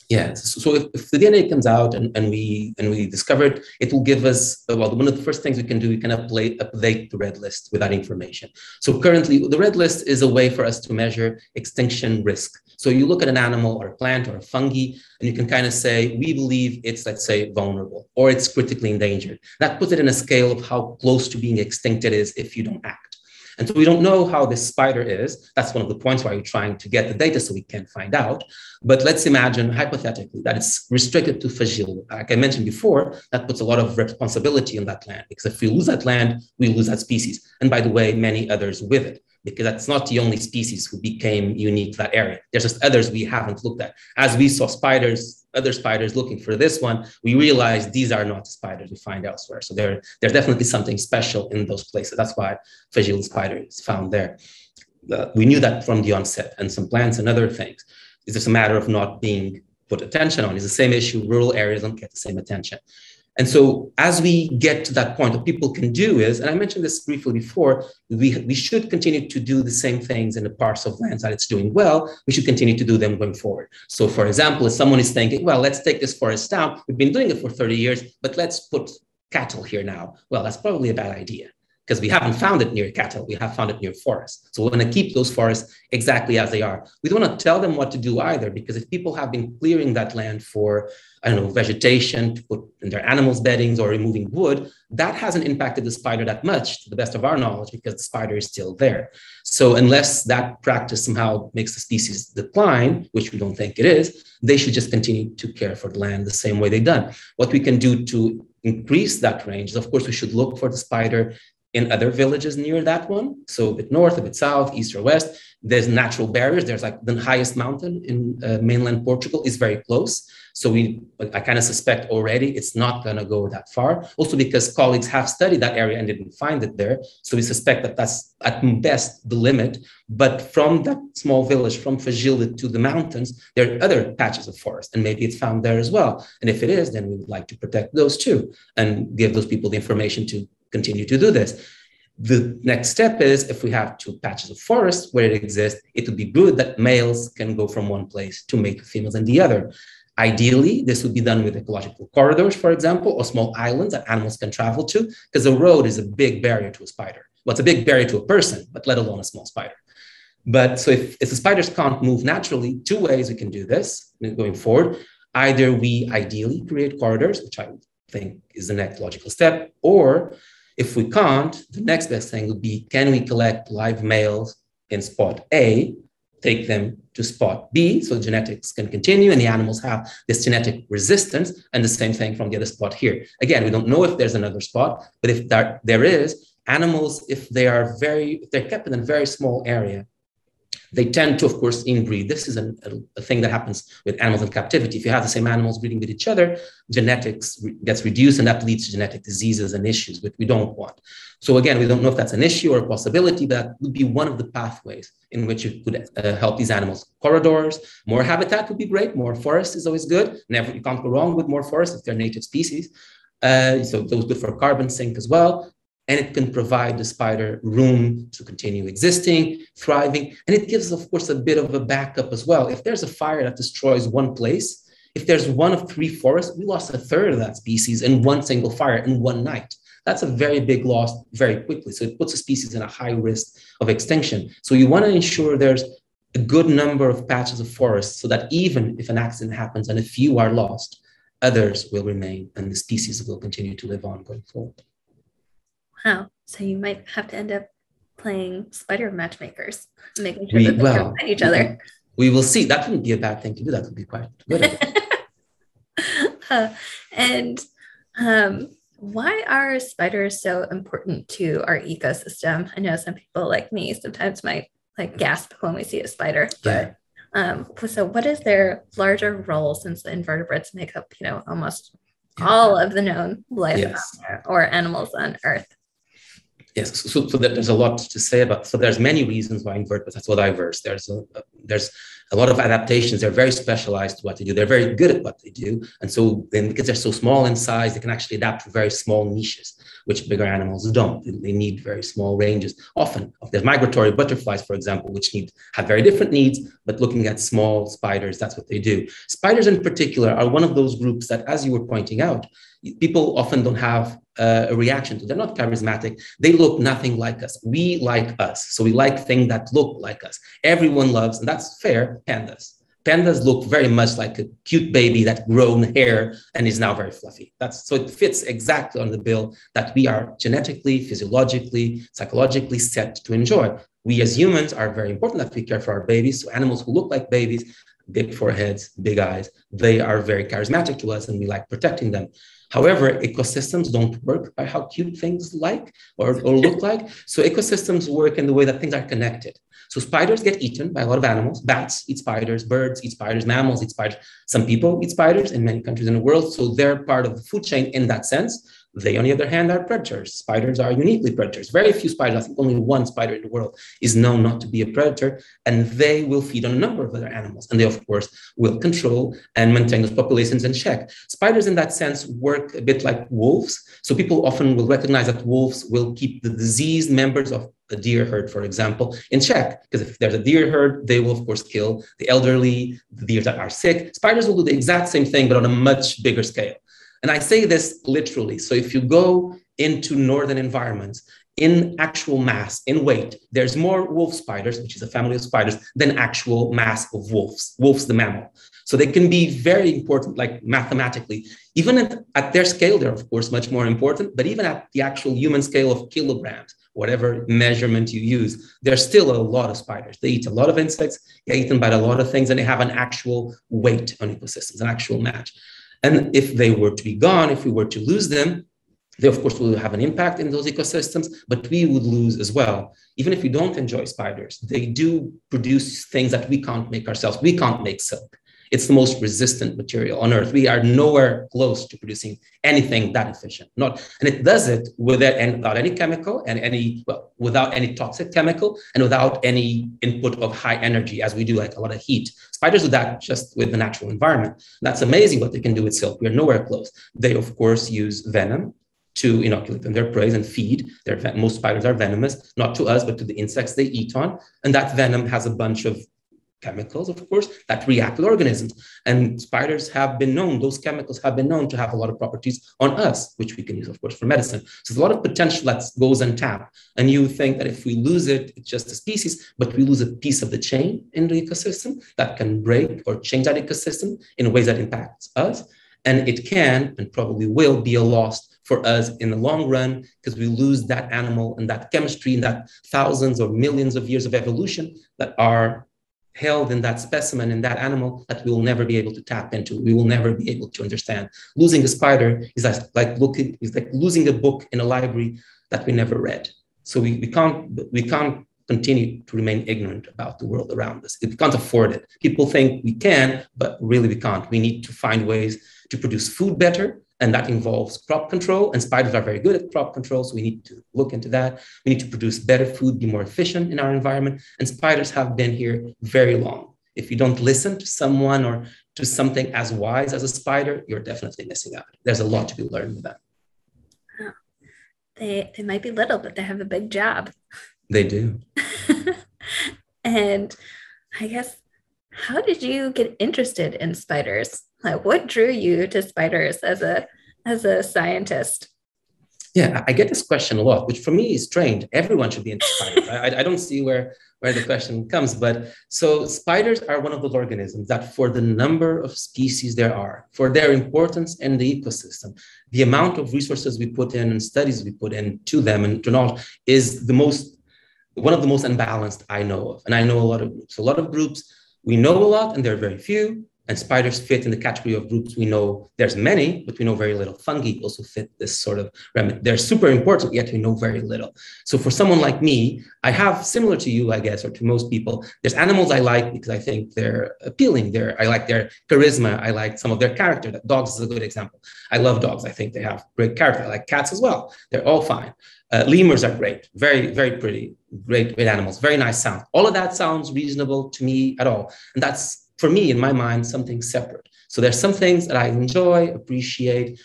Yeah, so if the DNA comes out and we discover it, it will give us, well, one of the first things we can do, we can update the red list with that information. So currently, the red list is a way for us to measure extinction risk. So you look at an animal or a plant or a fungi, and you can kind of say, we believe it's, let's say, vulnerable, or it's critically endangered. That puts it in a scale of how close to being extinct it is if you don't act. And so we don't know how this spider is. That's one of the points why we're trying to get the data so we can find out. But let's imagine, hypothetically, that it's restricted to Fagile. Like I mentioned before, that puts a lot of responsibility on that land, because if we lose that land, we lose that species. And by the way, many others with it, because that's not the only species who became unique to that area. There's just others we haven't looked at. As we saw other spiders looking for this one, we realized these are not the spiders we find elsewhere. So there's definitely something special in those places. That's why Fagile spider is found there. We knew that from the onset, and some plants and other things. It's just a matter of not being put attention on. It's the same issue. Rural areas don't get the same attention. And so as we get to that point, what people can do is, and I mentioned this briefly before, we should continue to do the same things in the parts of lands that it's doing well. We should continue to do them going forward. So for example, if someone is thinking, well, let's take this forest down. We've been doing it for 30 years, but let's put cattle here now. Well, that's probably a bad idea, because we haven't found it near cattle. We have found it near forests. So we're going to keep those forests exactly as they are. We don't want to tell them what to do either, because if people have been clearing that land for, I don't know, vegetation to put in their animals' beddings or removing wood, that hasn't impacted the spider that much, to the best of our knowledge, because the spider is still there. So unless that practice somehow makes the species decline, which we don't think it is, they should just continue to care for the land the same way they've done. What we can do to increase that range is, of course, we should look for the spider in other villages near that one. So a bit north, a bit south, east or west. There's natural barriers. There's like the highest mountain in mainland Portugal is very close. So I kind of suspect already it's not going to go that far. Also because colleagues have studied that area and didn't find it there. So we suspect that that's at best the limit. But from that small village, from Fagile to the mountains, there are other patches of forest, and maybe it's found there as well. And if it is, then we would like to protect those too and give those people the information to continue to do this. The next step is, if we have two patches of forest where it exists, it would be good that males can go from one place to mate with females in the other. Ideally, this would be done with ecological corridors, for example, or small islands that animals can travel to, because a road is a big barrier to a spider. Well, it's a big barrier to a person, but let alone a small spider. But so if the spiders can't move naturally, two ways we can do this going forward. Either we ideally create corridors, which I think is the next logical step, or if we can't, the next best thing would be, can we collect live males in spot A, take them to spot B, so genetics can continue and the animals have this genetic resistance, and the same thing from the other spot here. Again, we don't know if there's another spot, but if there is, animals, if they're kept in a very small area, they tend to, of course, inbreed. This is a thing that happens with animals in captivity. If you have the same animals breeding with each other, genetics gets reduced, and that leads to genetic diseases and issues, which we don't want. So again, we don't know if that's an issue or a possibility, but that would be one of the pathways in which you could help these animals. Corridors, more habitat would be great. More forest is always good. You can't go wrong with more forest if they're native species. So those good for carbon sink as well. And it can provide the spider room to continue existing, thriving. And it gives, of course, a bit of a backup as well. If there's a fire that destroys one place, if there's one of three forests, we lost a third of that species in one single fire in one night. That's a very big loss very quickly. So it puts a species in a high risk of extinction. So you want to ensure there's a good number of patches of forest so that even if an accident happens and a few are lost, others will remain and the species will continue to live on going forward. Wow. So you might have to end up playing spider matchmakers, making sure that they can find each other. We will see. That wouldn't be a bad thing to do. That would be quite good. And why are spiders so important to our ecosystem? I know some people like me sometimes might like gasp when we see a spider, but so what is their larger role since the invertebrates make up, almost all of the known life out there, or animals on Earth? Yes, so there's a lot to say about. So there's many reasons why invertebrates are so diverse. There's a lot of adaptations. They're very specialized to what they do. They're very good at what they do, and so then because they're so small in size, they can actually adapt to very small niches, which bigger animals don't. They need very small ranges. Often, there's migratory butterflies, for example, which have very different needs. But looking at small spiders, that's what they do. Spiders, in particular, are one of those groups that, as you were pointing out, people often don't have a reaction to. They're not charismatic. They look nothing like us. We like us. So we like things that look like us. Everyone loves, and that's fair, pandas. Pandas look very much like a cute baby that's grown hair and is now very fluffy. So it fits exactly on the bill that we are genetically, physiologically, psychologically set to enjoy. We as humans are very important that we care for our babies. So animals who look like babies, big foreheads, big eyes, they are very charismatic to us and we like protecting them. However, ecosystems don't work by how cute things like or look like. So ecosystems work in the way that things are connected. So spiders get eaten by a lot of animals. Bats eat spiders, birds eat spiders, mammals eat spiders. Some people eat spiders in many countries in the world. So they're part of the food chain in that sense. They, on the other hand, are predators. Spiders are uniquely predators. Very few spiders, I think only one spider in the world is known not to be a predator, and they will feed on a number of other animals. And they, of course, will control and maintain those populations in check. Spiders, in that sense, work a bit like wolves. So people often will recognize that wolves will keep the diseased members of a deer herd, for example, in check. Because if there's a deer herd, they will, of course, kill the elderly, the deer that are sick. Spiders will do the exact same thing, but on a much bigger scale. And I say this literally. So if you go into northern environments, in actual mass, in weight, there's more wolf spiders, which is a family of spiders, than actual mass of wolves, the mammal. So they can be very important, like mathematically. Even at their scale, they're of course much more important, but even at the actual human scale of kilograms, whatever measurement you use, there's still a lot of spiders. They eat a lot of insects, they eat them by a lot of things, and they have an actual weight on ecosystems, an actual match. And if they were to be gone, if we were to lose them, they, of course, will have an impact in those ecosystems, but we would lose as well. Even if we don't enjoy spiders, they do produce things that we can't make ourselves. We can't make silk. It's the most resistant material on Earth. We are nowhere close to producing anything that efficient. And it does it without any chemical and without any toxic chemical and without any input of high energy, as we do, like a lot of heat. Spiders do that just with the natural environment. That's amazing what they can do with silk. We are nowhere close. They, of course, use venom to inoculate them their prey and feed. Most spiders are venomous, not to us, but to the insects they eat on. And that venom has a bunch of chemicals, of course, that react with organisms. And spiders have been known, those chemicals have been known to have a lot of properties on us, which we can use, of course, for medicine. So there's a lot of potential that goes untapped. And you think that if we lose it, it's just a species, but we lose a piece of the chain in the ecosystem that can break or change that ecosystem in ways that impacts us. And it can, and probably will, be a loss for us in the long run, because we lose that animal and that chemistry and that thousands or millions of years of evolution that are held in that specimen, in that animal, that we will never be able to tap into. We will never be able to understand. Losing a spider is like losing a book in a library that we never read. So we can't continue to remain ignorant about the world around us. We can't afford it. People think we can, but really we can't. We need to find ways to produce food better, and that involves crop control, and spiders are very good at crop control, so we need to look into that. We need to produce better food, be more efficient in our environment, and spiders have been here very long. If you don't listen to someone or to something as wise as a spider, you're definitely missing out. There's a lot to be learned with them. Oh, they might be little, but they have a big job. They do. And I guess, how did you get interested in spiders? Like, what drew you to spiders as a scientist? Yeah, I get this question a lot, which for me is strange. Everyone should be into spiders. I don't see where the question comes. But so spiders are one of those organisms that for the number of species there are, for their importance in the ecosystem, the amount of resources we put in and studies we put into them and to knowledge is one of the most unbalanced I know of. And I know a lot of groups. A lot of groups, we know a lot and there are very few. And spiders fit in the category of groups we know there's many, but we know very little. Fungi also fit this sort of remit. They're super important, yet we know very little. So for someone like me, I have, similar to you, I guess, or to most people, there's animals I like because I think they're appealing. I like their charisma. I like some of their character. Dogs is a good example. I love dogs. I think they have great character. I like cats as well. They're all fine. Lemurs are great, very, very pretty, great animals, very nice sound. All of that sounds reasonable to me at all. And that's, for me, in my mind, something separate. So there's some things that I enjoy, appreciate,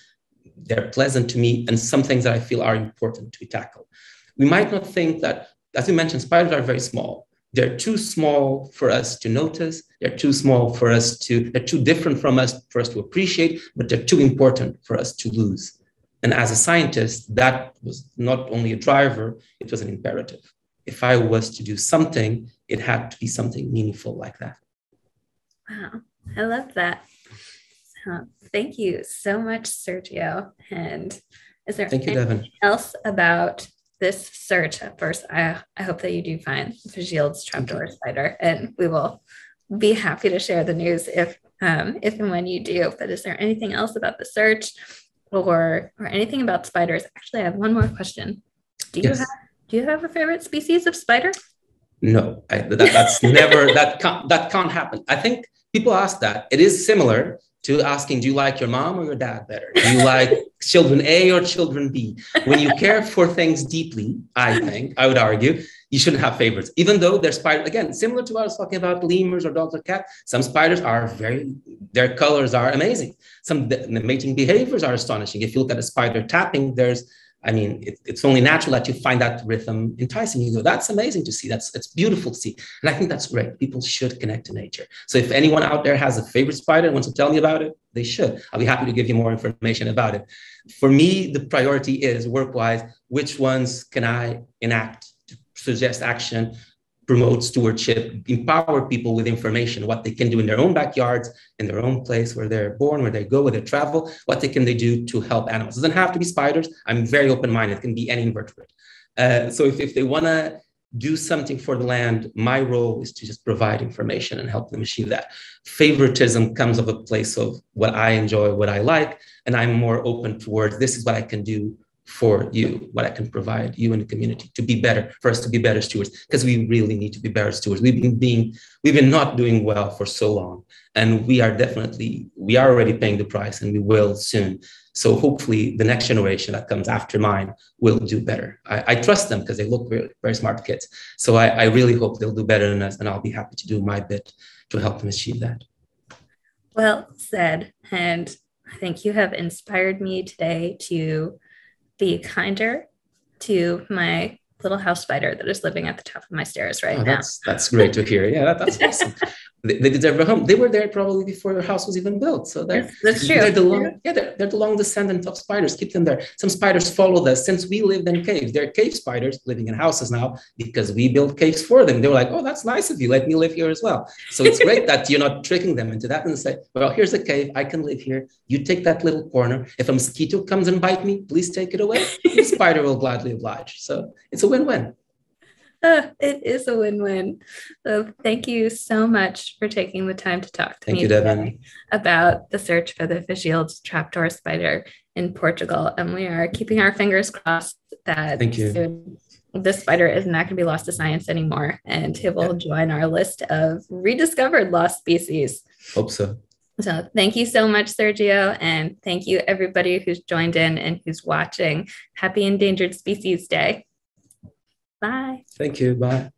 they're pleasant to me, and some things that I feel are important to tackle. We might not think that, as you mentioned, spiders are very small. They're too small for us to notice. They're too small for us they're too different from us for us to appreciate, but they're too important for us to lose. And as a scientist, that was not only a driver, it was an imperative. If I was to do something, it had to be something meaningful like that. Wow, I love that. So thank you so much, Sergio. And is there anything else about this search? At first, I hope that you do find Figeld's trapdoor spider, and we will be happy to share the news if and when you do. But is there anything else about the search or anything about spiders? Actually, I have one more question. Do you have a favorite species of spider? No, that's never, that can't happen. I think people ask that. It is similar to asking, do you like your mom or your dad better? Do you like children A or children B? When you care for things deeply, I would argue, you shouldn't have favorites. Even though they're spiders, again, similar to what I was talking about lemurs or dogs or cats, some spiders are their colors are amazing. The mating behaviors are astonishing. If you look at a spider tapping, it's only natural that you find that rhythm enticing. You go, that's amazing to see. It's beautiful to see. And I think that's great. People should connect to nature. So if anyone out there has a favorite spider and wants to tell me about it, they should. I'll be happy to give you more information about it. For me, the priority is work-wise, which ones can I enact to suggest action, promote stewardship, empower people with information, what they can do in their own backyards, in their own place where they're born, where they go, where they travel, what they do to help animals. It doesn't have to be spiders. I'm very open-minded. It can be any invertebrate. So if they want to do something for the land, my role is to just provide information and help them achieve that. Favoritism comes of a place of what I enjoy, what I like, and I'm more open towards this is what I can do for you, what I can provide you and the community to be better, for us to be better stewards, because we really need to be better stewards. We've been not doing well for so long, and we are already paying the price, and we will soon. So hopefully the next generation that comes after mine will do better. I trust them because they look very, very smart kids. So I really hope they'll do better than us, and I'll be happy to do my bit to help them achieve that. Well said. And I think you have inspired me today to be kinder to my little house spider that is living at the top of my stairs right now. That's great to hear. Yeah, that's awesome. They deserve a home. They were there probably before your house was even built. So that's true. They're the long descendant of spiders. Keep them there. Some spiders followed us since we lived in caves. They're cave spiders living in houses now because we built caves for them. They were like, oh, that's nice of you. Let me live here as well. So it's great that you're not tricking them into that and say, well, here's a cave. I can live here. You take that little corner. If a mosquito comes and bite me, please take it away. The spider will gladly oblige. So it's a win-win. It is a win-win. So thank you so much for taking the time to talk to me today about the search for the Figeld's trapdoor spider in Portugal. And we are keeping our fingers crossed that soon this spider is not going to be lost to science anymore, and it will join our list of rediscovered lost species. Hope so. So thank you so much, Sergio. And thank you everybody who's joined in and who's watching. Happy Endangered Species Day. Bye. Thank you. Bye.